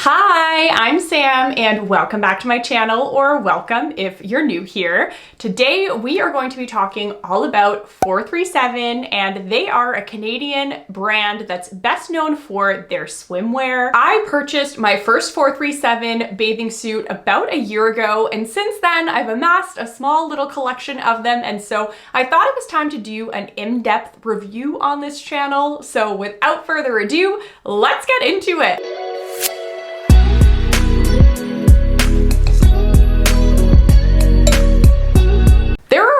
Hi, I'm Sam and welcome back to my channel, or welcome if you're new here. Today we are going to be talking all about 437, and they are a Canadian brand that's best known for their swimwear. I purchased my first 437 bathing suit about a year ago, and since then I've amassed a small little collection of them, and so I thought it was time to do an in-depth review on this channel. So without further ado, let's get into it.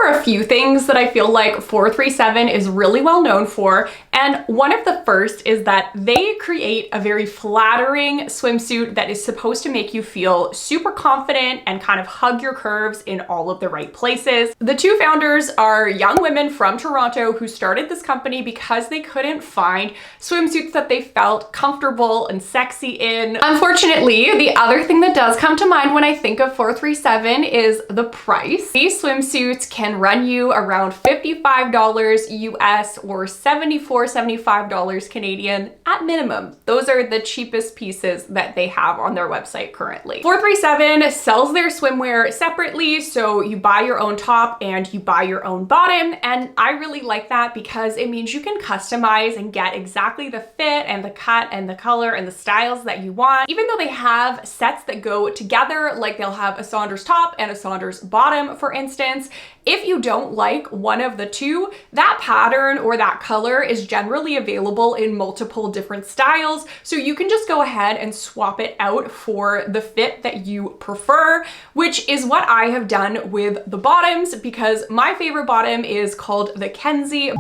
A few things that I feel like 437 is really well known for, and one of the first is that they create a very flattering swimsuit that is supposed to make you feel super confident and kind of hug your curves in all of the right places. The two founders are young women from Toronto who started this company because they couldn't find swimsuits that they felt comfortable and sexy in. Unfortunately, the other thing that does come to mind when I think of 437 is the price. These swimsuits can run you around $55 US or $75 Canadian at minimum. Those are the cheapest pieces that they have on their website currently. 437 sells their swimwear separately, so you buy your own top and you buy your own bottom, and I really like that because it means you can customize and get exactly the fit and the cut and the color and the styles that you want. Even though they have sets that go together, like they'll have a Saunders top and a Saunders bottom, for instance, if you don't like one of the two, that pattern or that color is generally available in multiple different styles, so you can just go ahead and swap it out for the fit that you prefer, which is what I have done with the bottoms, because my favorite bottom is called the Kenzie.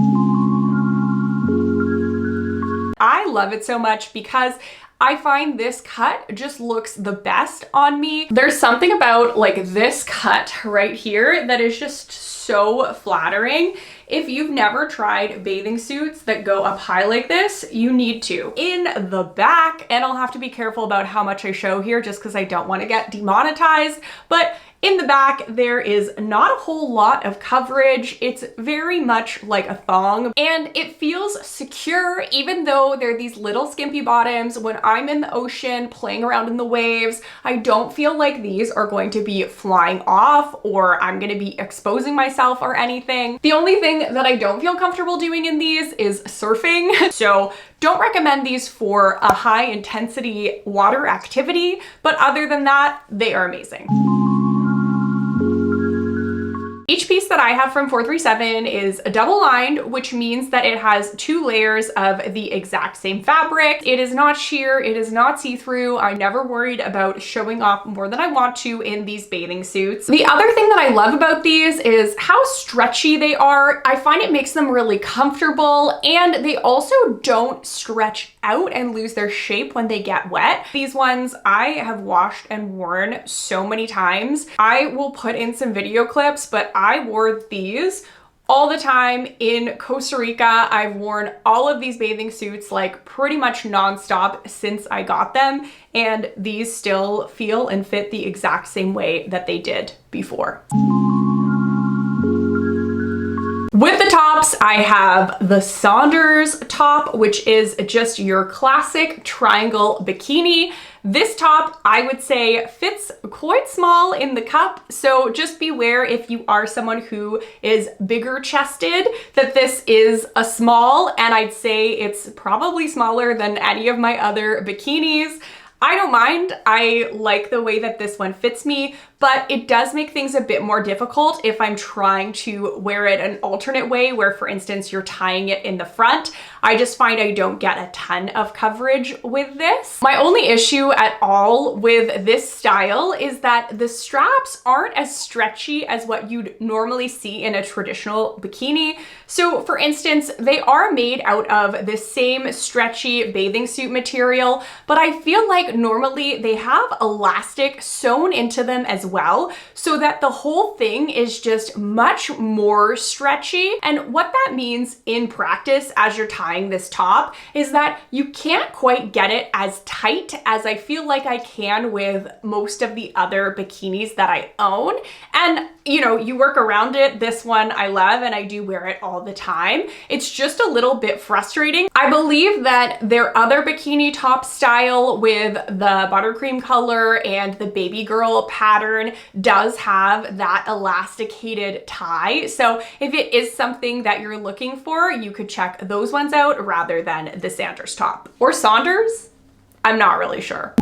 I love it so much because I find this cut just looks the best on me. There's something about like this cut right here that is just so flattering. If you've never tried bathing suits that go up high like this, you need to. In the back, and I'll have to be careful about how much I show here just because I don't want to get demonetized, but in the back, there is not a whole lot of coverage. It's very much like a thong, and it feels secure even though they're these little skimpy bottoms. When I'm in the ocean playing around in the waves, I don't feel like these are going to be flying off or I'm going to be exposing myself or anything. The only thing that I don't feel comfortable doing in these is surfing. So don't recommend these for a high intensity water activity, but other than that, they are amazing. Each piece that I have from 437 is double lined, which means that it has 2 layers of the exact same fabric. It is not sheer, it is not see-through. I'm never worried about showing off more than I want to in these bathing suits. The other thing that I love about these is how stretchy they are. I find it makes them really comfortable, and they also don't stretch out and lose their shape when they get wet. These ones I have washed and worn so many times. I will put in some video clips, but I wore these all the time in Costa Rica. I've worn all of these bathing suits like pretty much nonstop since I got them, and these still feel and fit the exact same way that they did before. With the tops, I have the Saunders top, which is just your classic triangle bikini. This top, I would say, fits quite small in the cup, so just beware if you are someone who is bigger chested that this is a small, and I'd say it's probably smaller than any of my other bikinis. I don't mind. I like the way that this one fits me, but it does make things a bit more difficult if I'm trying to wear it an alternate way where, for instance, you're tying it in the front. I just find I don't get a ton of coverage with this. My only issue at all with this style is that the straps aren't as stretchy as what you'd normally see in a traditional bikini. So for instance, they are made out of the same stretchy bathing suit material, but I feel like normally they have elastic sewn into them as well, so that the whole thing is just much more stretchy. And what that means in practice as you're tying this top is that you can't quite get it as tight as I feel like I can with most of the other bikinis that I own. And you know, you work around it. This one I love and I do wear it all the time. It's just a little bit frustrating. I believe that their other bikini top style with the buttercream color and the baby girl pattern does have that elasticated tie. So if it is something that you're looking for, you could check those ones out rather than the Sanders top. Or Saunders? I'm not really sure.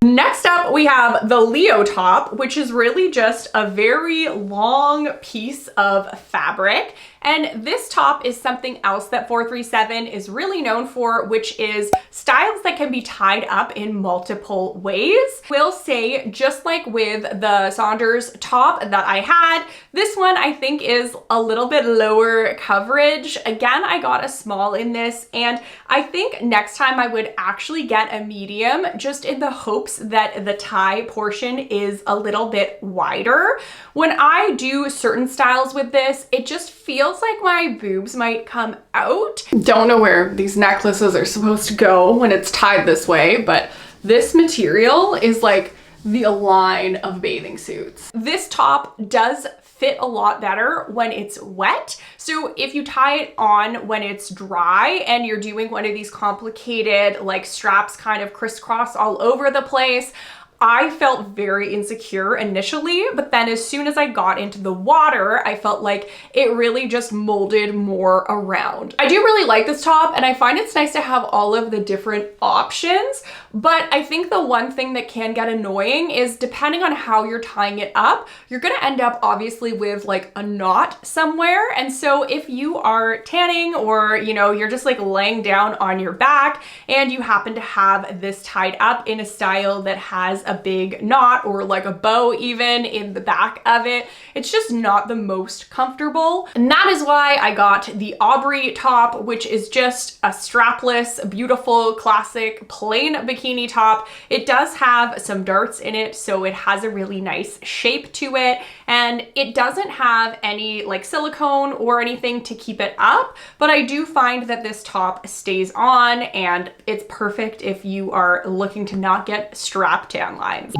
Next up, we have the Leo top, which is really just a very long piece of fabric. And this top is something else that 437 is really known for, which is styles that can be tied up in multiple ways. Will say, just like with the Saunders top that I had, this one I think is a little bit lower coverage. Again, I got a small in this, and I think next time I would actually get a medium, just in the hopes that the tie portion is a little bit wider. When I do certain styles with this, it just feels like my boobs might come out. Don't know where these necklaces are supposed to go when it's tied this way, but this material is like the line of bathing suits. This top does fit a lot better when it's wet. So if you tie it on when it's dry and you're doing one of these complicated like straps kind of crisscross all over the place, I felt very insecure initially, but then as soon as I got into the water, I felt like it really just molded more around. I do really like this top, and I find it's nice to have all of the different options, but I think the one thing that can get annoying is depending on how you're tying it up, you're gonna end up obviously with like a knot somewhere. And so if you are tanning or, you know, you're just like laying down on your back and you happen to have this tied up in a style that has a big knot or like a bow even in the back of it, it's just not the most comfortable. And that is why I got the Aubrey top, which is just a strapless, beautiful, classic, plain bikini top. It does have some darts in it, so it has a really nice shape to it, and it doesn't have any like silicone or anything to keep it up, but I do find that this top stays on, and it's perfect if you are looking to not get strap tan lines.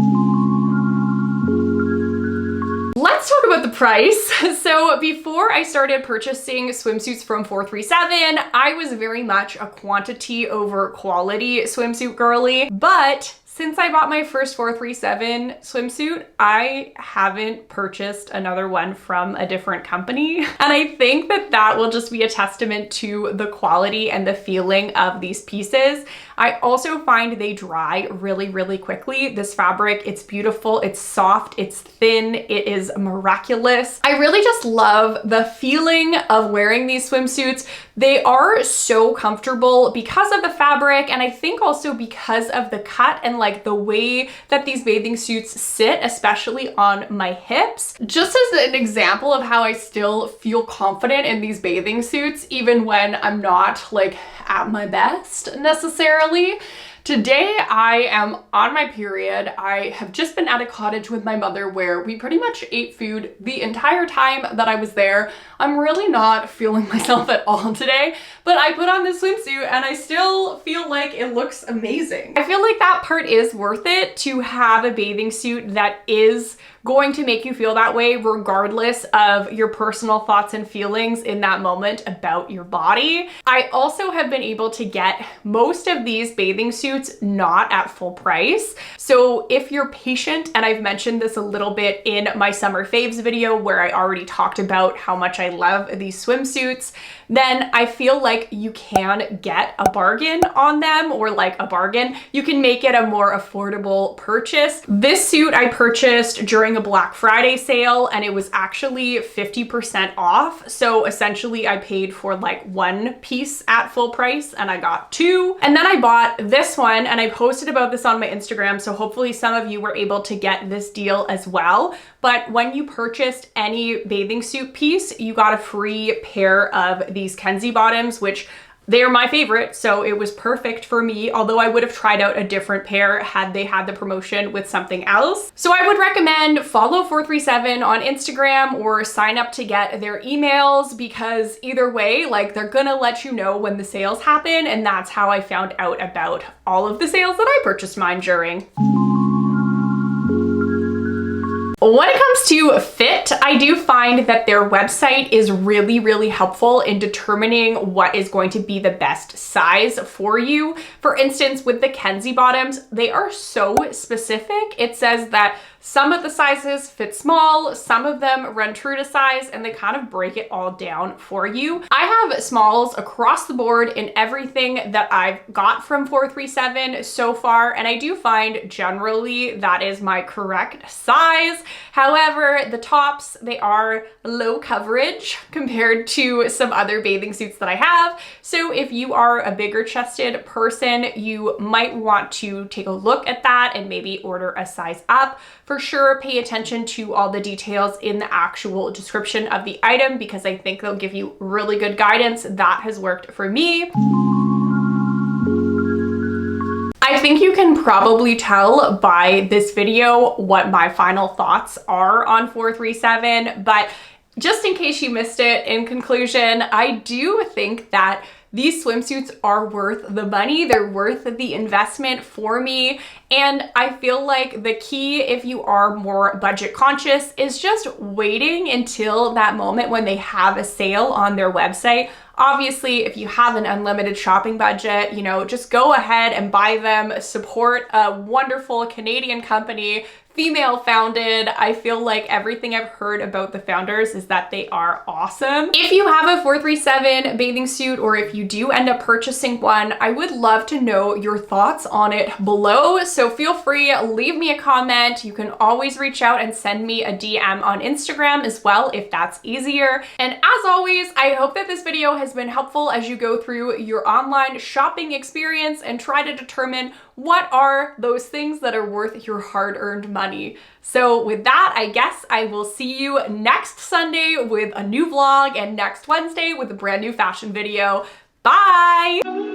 Let's talk about the price. So before I started purchasing swimsuits from 437, I was very much a quantity over quality swimsuit girly, but since I bought my first 437 swimsuit, I haven't purchased another one from a different company. And I think that that will just be a testament to the quality and the feeling of these pieces. I also find they dry really, really quickly. This fabric, it's beautiful, it's soft, it's thin, it is miraculous. I really just love the feeling of wearing these swimsuits. They are so comfortable because of the fabric, and I think also because of the cut and like the way that these bathing suits sit, especially on my hips. Just as an example of how I still feel confident in these bathing suits, even when I'm not like at my best necessarily. Today I am on my period. I have just been at a cottage with my mother where we pretty much ate food the entire time that I was there. I'm really not feeling myself at all today, but I put on this swimsuit and I still feel like it looks amazing. I feel like that part is worth it, to have a bathing suit that is going to make you feel that way regardless of your personal thoughts and feelings in that moment about your body. I also have been able to get most of these bathing suits not at full price. So if you're patient, and I've mentioned this a little bit in my summer faves video where I already talked about how much I love these swimsuits, then I feel like you can get a bargain on them, or like a bargain. You can make it a more affordable purchase. This suit I purchased during a Black Friday sale, and it was actually 50% off. So essentially I paid for like one piece at full price and I got two. And then I bought this one, and I posted about this on my Instagram, so hopefully some of you were able to get this deal as well. But when you purchased any bathing suit piece, you got a free pair of these Kenzie Bottoms, which They are my favorite, so it was perfect for me, although I would have tried out a different pair had they had the promotion with something else. So I would recommend follow 437 on Instagram or sign up to get their emails, because either way, like, they're gonna let you know when the sales happen, and that's how I found out about all of the sales that I purchased mine during. When it comes to fit, I do find that their website is really, really helpful in determining what is going to be the best size for you. For instance, with the Kenzie Bottoms, they are so specific. It says that some of the sizes fit small, some of them run true to size, and they kind of break it all down for you. I have smalls across the board in everything that I've got from 437 so far, and I do find generally that is my correct size. However, the tops, they are low coverage compared to some other bathing suits that I have. So if you are a bigger chested person, you might want to take a look at that and maybe order a size up. For sure, pay attention to all the details in the actual description of the item, because I think they'll give you really good guidance. That has worked for me. I think you can probably tell by this video what my final thoughts are on 437, but just in case you missed it, in conclusion, I do think that these swimsuits are worth the money. They're worth the investment for me. And I feel like the key, if you are more budget conscious, is just waiting until that moment when they have a sale on their website. Obviously, if you have an unlimited shopping budget, you know, just go ahead and buy them. Support a wonderful Canadian company, female founded. I feel like everything I've heard about the founders is that they are awesome. If you have a 437 bathing suit, or if you do end up purchasing one, I would love to know your thoughts on it below. So feel free, leave me a comment. You can always reach out and send me a DM on Instagram as well, if that's easier. And as always, I hope that this video has been helpful as you go through your online shopping experience and try to determine what are those things that are worth your hard-earned money. So with that, I guess I will see you next Sunday with a new vlog, and next Wednesday with a brand new fashion video. Bye!